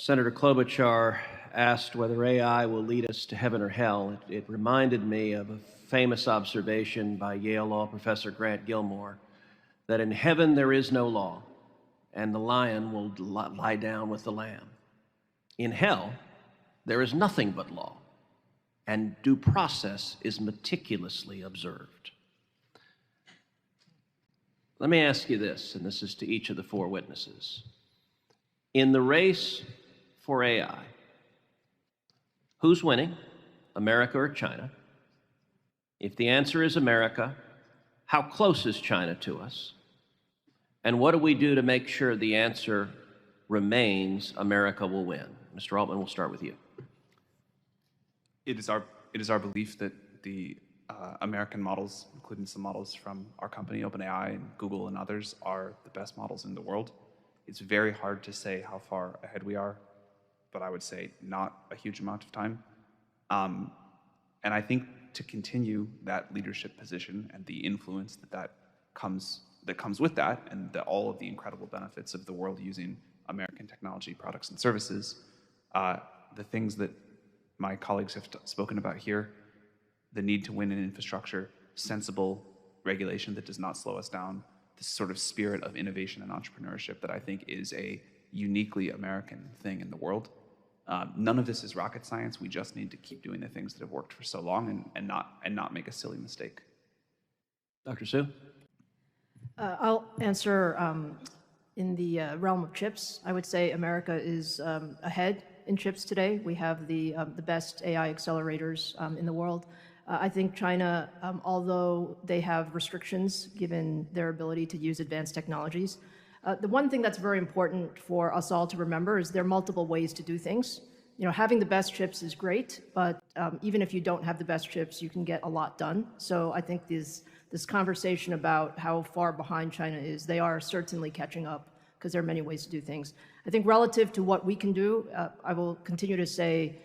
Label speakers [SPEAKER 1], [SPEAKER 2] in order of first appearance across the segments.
[SPEAKER 1] Senator Klobuchar asked whether AI will lead us to heaven or hell. It reminded me of a famous observation by Yale law professor Grant Gilmore, that in heaven there is no law, and the lion will lie down with the lamb. In hell, there is nothing but law, and due process is meticulously observed. Let me ask you this, and this is to each of the four witnesses. In the race for AI, who's winning, America or China? If the answer is America, how close is China to us? And what do we do to make sure the answer remains America will win? Mr. Altman, we'll start with you.
[SPEAKER 2] It is our belief that the American models, including some models from our company, OpenAI, and Google and others, are the best models in the world. It's very hard to say how far ahead we are, but I would say not a huge amount of time. And I think to continue that leadership position and the influence that comes with that, and all of the incredible benefits of the world using American technology products and services, the things that my colleagues have spoken about here, the need to win in infrastructure, sensible regulation that does not slow us down, this sort of spirit of innovation and entrepreneurship that I think is a uniquely American thing in the world. None of this is rocket science. We just need to keep doing the things that have worked for so long and not make a silly mistake.
[SPEAKER 1] Dr. Su?
[SPEAKER 3] I'll answer in the realm of chips. I would say America is ahead in chips today. We have the best AI accelerators in the world. I think China, although they have restrictions given their ability to use advanced technologies, the one thing that's very important for us all to remember is there are multiple ways to do things. You know, having the best chips is great, but even if you don't have the best chips, you can get a lot done. So I think this conversation about how far behind China is, they are certainly catching up because there are many ways to do things. I think relative to what we can do, I will continue to say,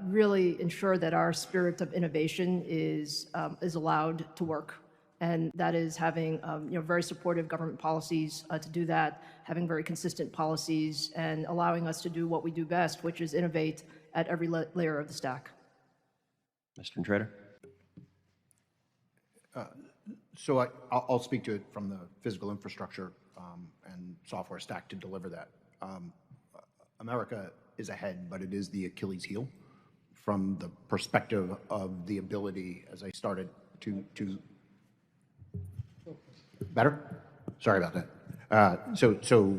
[SPEAKER 3] really ensure that our spirit of innovation is allowed to work. And that is having very supportive government policies to do that, having very consistent policies, and allowing us to do what we do best, which is innovate at every layer of the stack.
[SPEAKER 1] Mr. Trader?
[SPEAKER 4] So I'll speak to it from the physical infrastructure and software stack to deliver that. America is ahead, but it is the Achilles heel from the perspective of the ability, as I started to better? Sorry about that. So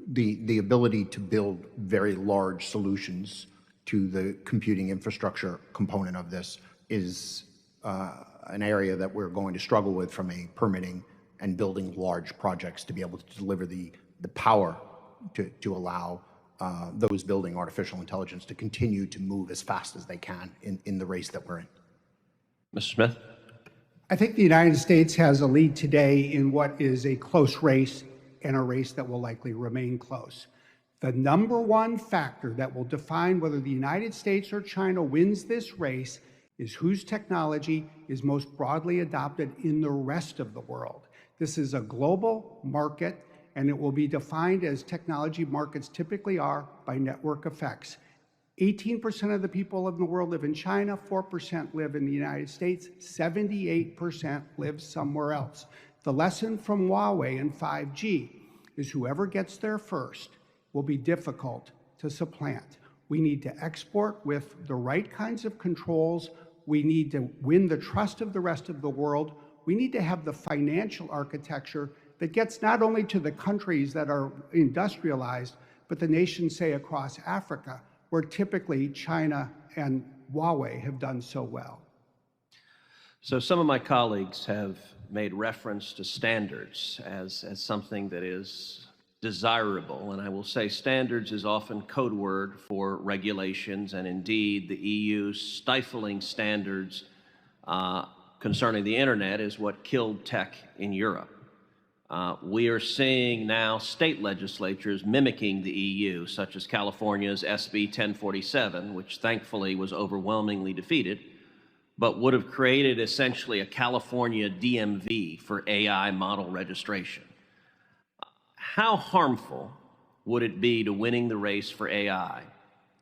[SPEAKER 4] the ability to build very large solutions to the computing infrastructure component of this is an area that we're going to struggle with from a permitting and building large projects to be able to deliver the power to allow those building artificial intelligence to continue to move as fast as they can in the race that we're in.
[SPEAKER 1] Mr. Smith?
[SPEAKER 5] I think the United States has a lead today in what is a close race and a race that will likely remain close. The number one factor that will define whether the United States or China wins this race is whose technology is most broadly adopted in the rest of the world. This is a global market, and it will be defined as technology markets typically are by network effects. 18% of the people in the world live in China, 4% live in the United States, 78% live somewhere else. The lesson from Huawei and 5G is whoever gets there first will be difficult to supplant. We need to export with the right kinds of controls. We need to win the trust of the rest of the world. We need to have the financial architecture that gets not only to the countries that are industrialized, but the nations, say, across Africa, where typically China and Huawei have done so well.
[SPEAKER 1] So some of my colleagues have made reference to standards as something that is desirable, and I will say standards is often code word for regulations, and indeed the EU's stifling standards concerning the internet is what killed tech in Europe. We are seeing now state legislatures mimicking the EU, such as California's SB 1047, which thankfully was overwhelmingly defeated, but would have created essentially a California DMV for AI model registration. How harmful would it be to winning the race for AI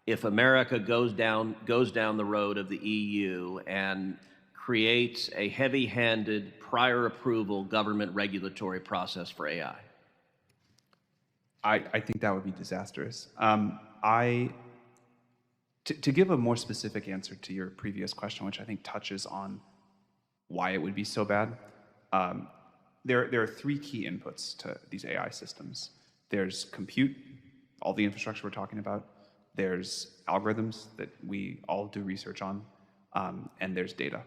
[SPEAKER 1] if America goes down the road of the EU and creates a heavy-handed prior approval government regulatory process for AI?
[SPEAKER 2] I think that would be disastrous. To give a more specific answer to your previous question, which I think touches on why it would be so bad, there are three key inputs to these AI systems. There's compute, all the infrastructure we're talking about. There's algorithms that we all do research on, and there's data.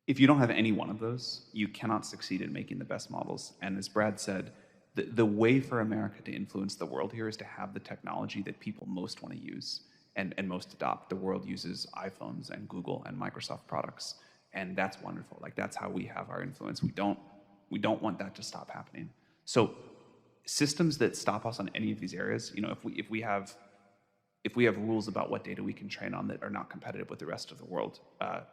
[SPEAKER 2] If you don't have any one of those, you cannot succeed in making the best models. And as Brad said, the way for America to influence the world here is to have the technology that people most want to use and most adopt. The world uses iPhones and Google and Microsoft products, and that's wonderful. Like, that's how we have our influence. We don't want that to stop happening. So systems that stop us on any of these areas, you know, if we have rules about what data we can train on that are not competitive with the rest of the world,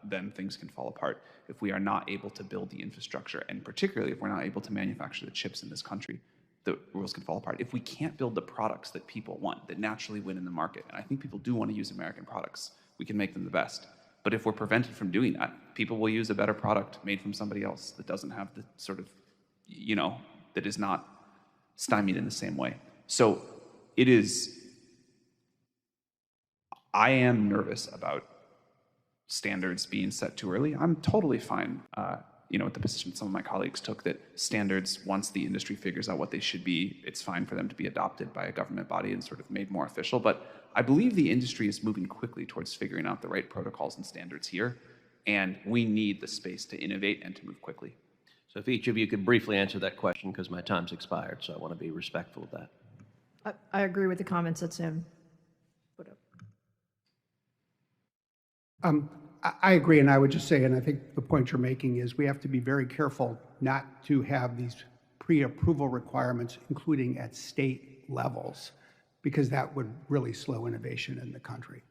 [SPEAKER 2] then things can fall apart. If we are not able to build the infrastructure, and particularly if we're not able to manufacture the chips in this country, the rules can fall apart. If we can't build the products that people want, that naturally win in the market, and I think people do want to use American products, we can make them the best. But if we're prevented from doing that, people will use a better product made from somebody else that doesn't have the sort of, you know, that is not stymied in the same way. So it is, I am nervous about standards being set too early. I'm totally fine, you know, with the position some of my colleagues took, that standards, once the industry figures out what they should be, it's fine for them to be adopted by a government body and sort of made more official. But I believe the industry is moving quickly towards figuring out the right protocols and standards here, and we need the space to innovate and to move quickly.
[SPEAKER 1] So if each of you could briefly answer that question, because my time's expired, so I want to be respectful of that.
[SPEAKER 3] I agree with the comments that Sam put up.
[SPEAKER 5] I agree, and I would just say, and I think the point you're making is we have to be very careful not to have these pre-approval requirements, including at state levels, because that would really slow innovation in the country.